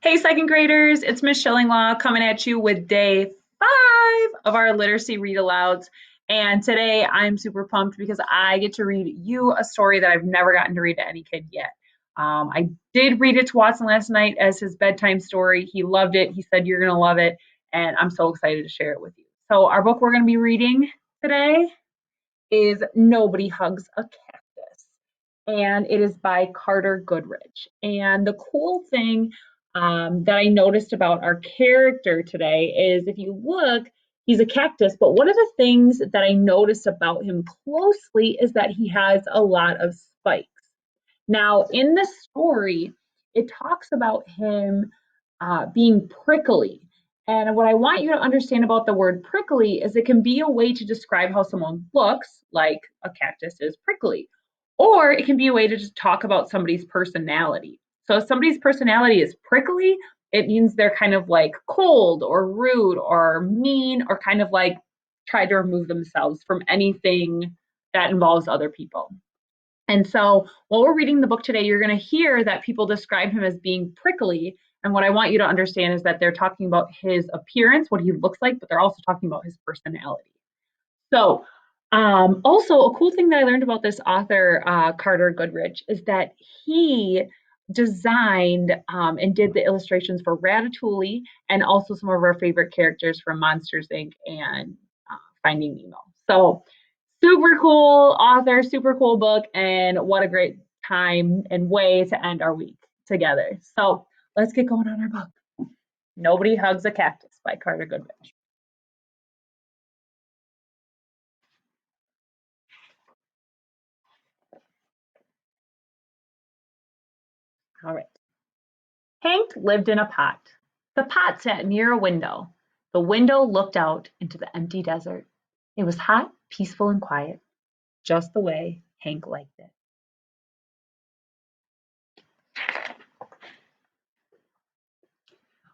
Hey, second graders, it's Miss Shillinglaw coming at you with day 5 of our literacy read alouds. And today I'm super pumped because I get to read you a story that I've never gotten to read to any kid yet. I did read it to Watson last night as his bedtime story. He loved it. He said, "You're going to love it." And I'm so excited to share it with you. So, our book we're going to be reading today is Nobody Hugs a Cactus, and it is by Carter Goodrich. And the cool thing that I noticed about our character today is if you look, he's a cactus, but one of the things that I noticed about him closely is that he has a lot of spikes. Now, in the story, it talks about him being prickly. And what I want you to understand about the word prickly is it can be a way to describe how someone looks, like a cactus is prickly, or it can be a way to just talk about somebody's personality. So if somebody's personality is prickly, it means they're kind of like cold or rude or mean or kind of like try to remove themselves from anything that involves other people. And so while we're reading the book today, you're going to hear that people describe him as being prickly. And what I want you to understand is that they're talking about his appearance, what he looks like, but they're also talking about his personality. So, also a cool thing that I learned about this author, Carter Goodrich, is that he designed and did the illustrations for Ratatouille and also some of our favorite characters from Monsters Inc. and Finding Nemo. So super cool author, super cool book, and what a great time and way to end our week together. So let's get going on our book. Nobody Hugs a Cactus by Carter Goodrich. All right. Hank lived in a pot. The pot sat near a window. The window looked out into the empty desert. It was hot, peaceful, and quiet, just the way Hank liked it.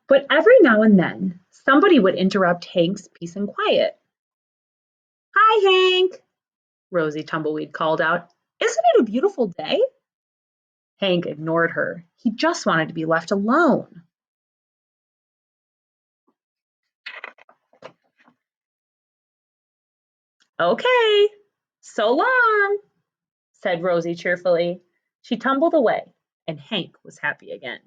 But every now and then, somebody would interrupt Hank's peace and quiet. "Hi, Hank," Rosie Tumbleweed called out. "Isn't it a beautiful day?" Hank ignored her. He just wanted to be left alone. "Okay, so long," said Rosie cheerfully. She tumbled away, and Hank was happy again.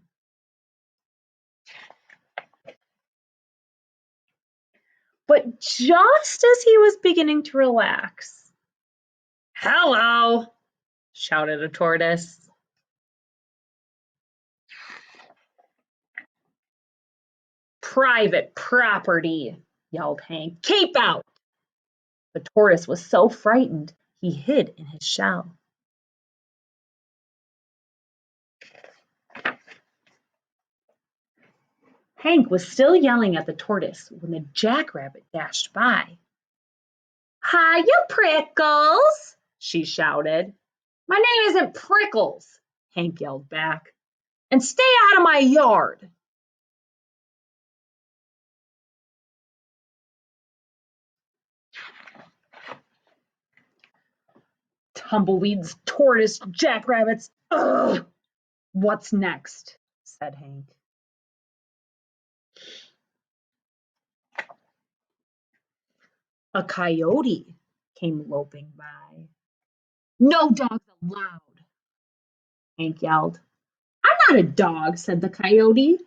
But just as he was beginning to relax, "Hello," shouted a tortoise. "Private property," yelled Hank. "Keep out." The tortoise was so frightened he hid in his shell. Hank was still yelling at the tortoise when the jackrabbit dashed by. "Hi, you Prickles!" she shouted. "My name isn't Prickles," Hank yelled back. "And stay out of my yard." "Tumbleweeds, tortoise, jackrabbits. Ugh! What's next?" said Hank. A coyote came loping by. "No dogs allowed," Hank yelled. "I'm not a dog," said the coyote.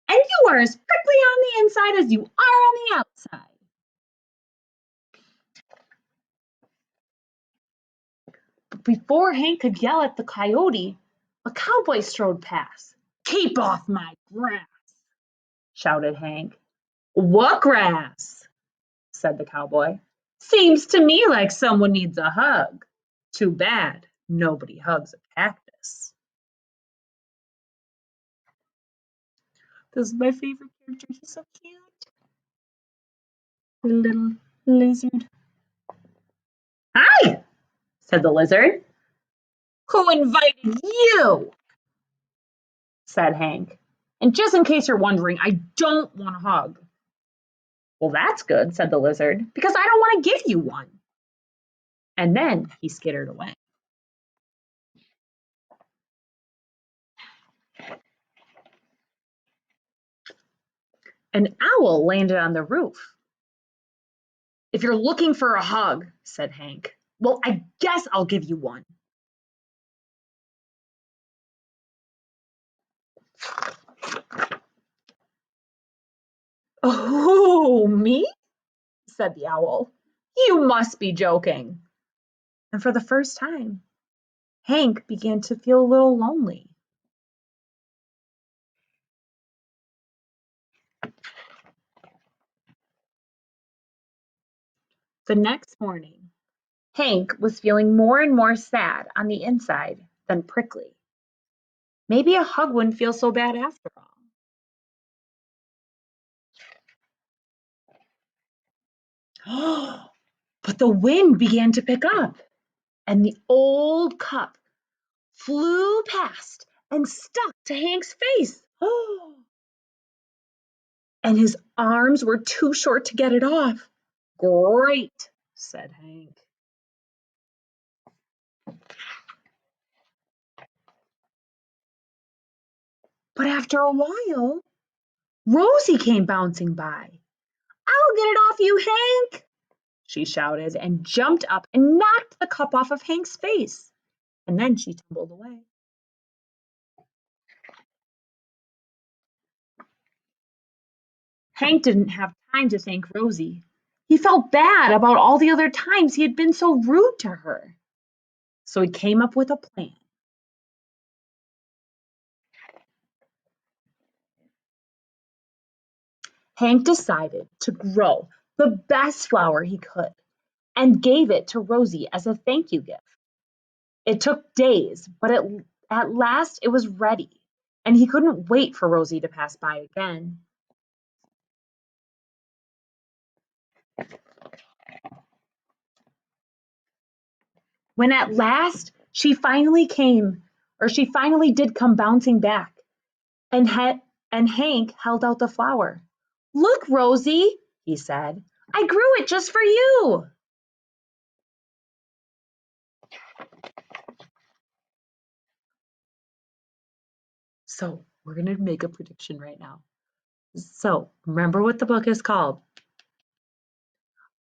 "And you are as prickly on the inside as you are on the outside." But before Hank could yell at the coyote, a cowboy strode past. "Keep off my grass," shouted Hank. "What grass?" said the cowboy. "Seems to me like someone needs a hug. Too bad nobody hugs a cactus." This is my favorite character. He's so cute. The little lizard. "Hi," said the lizard. "Who invited you?" said Hank. "And just in case you're wondering, I don't want a hug." "Well, that's good," said the lizard, "because I don't want to give you one." And then he skittered away. An owl landed on the roof. "If you're looking for a hug," said Hank, "well, I guess I'll give you one." "Oh, me?" said the owl. "You must be joking." And for the first time, Hank began to feel a little lonely. The next morning, Hank was feeling more and more sad on the inside than prickly. Maybe a hug wouldn't feel so bad after all. But the wind began to pick up, and the old cup flew past and stuck to Hank's face. And his arms were too short to get it off. "Great," said Hank. But after a while, Rosie came bouncing by. "I'll get it off you, Hank," she shouted, and jumped up and knocked the cup off of Hank's face. And then she tumbled away. Hank didn't have time to thank Rosie. He felt bad about all the other times he had been so rude to her. So he came up with a plan. Hank decided to grow the best flower he could and gave it to Rosie as a thank you gift. It took days, but at last it was ready, and he couldn't wait for Rosie to pass by again. When at last she finally did come bouncing back, and Hank held out the flower. "Look, Rosie," he said, "I grew it just for you." So we're going to make a prediction right now. So remember what the book is called.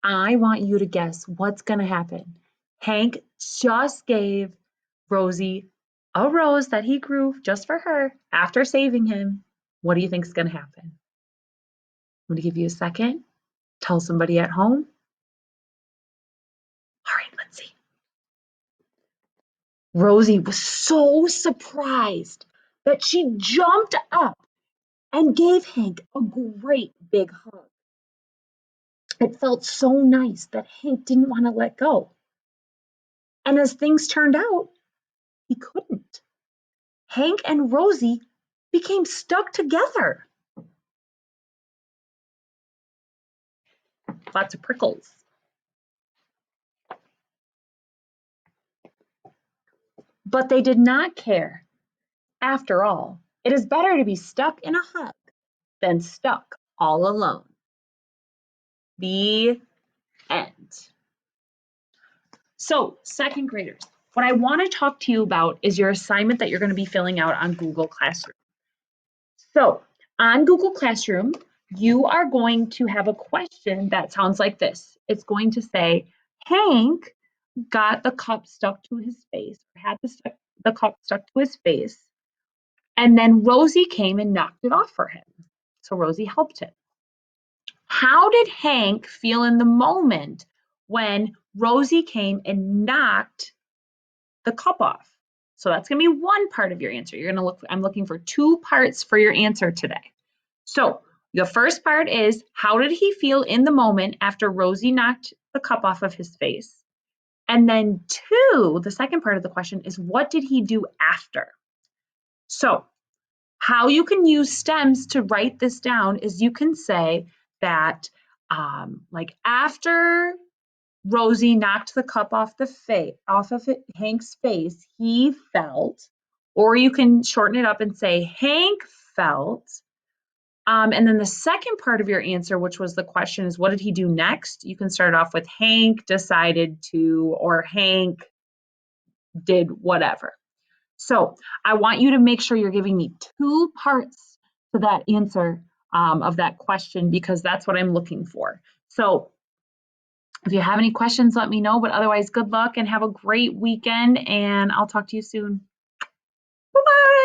I want you to guess what's going to happen. Hank just gave Rosie a rose that he grew just for her after saving him. What do you think is going to happen? I'm going to give you a second. Tell somebody at home. All right, let's see. Rosie was so surprised that she jumped up and gave Hank a great big hug. It felt so nice that Hank didn't want to let go. And as things turned out, he couldn't. Hank and Rosie became stuck together. Lots of prickles. But they did not care. After all, it is better to be stuck in a hug than stuck all alone. The end. So, second graders, what I want to talk to you about is your assignment that you're going to be filling out on Google Classroom. So, on Google Classroom, you are going to have a question that sounds like this. It's going to say, Hank got the cup stuck to his face, had the cup stuck to his face, and then Rosie came and knocked it off for him. So Rosie helped him. How did Hank feel in the moment when Rosie came and knocked the cup off? So that's going to be one part of your answer. I'm looking for two parts for your answer today. So the first part is, how did he feel in the moment after Rosie knocked the cup off of his face? And then two, the second part of the question is, what did he do after? So how you can use stems to write this down is you can say that like after Rosie knocked the cup off Hank's face, he felt, or you can shorten it up and say Hank felt. And then the second part of your answer, which was the question, is what did he do next? You can start off with Hank decided to, or Hank did whatever. So I want you to make sure you're giving me two parts to that answer of that question, because that's what I'm looking for. So if you have any questions, let me know. But otherwise, good luck and have a great weekend. And I'll talk to you soon. Bye bye.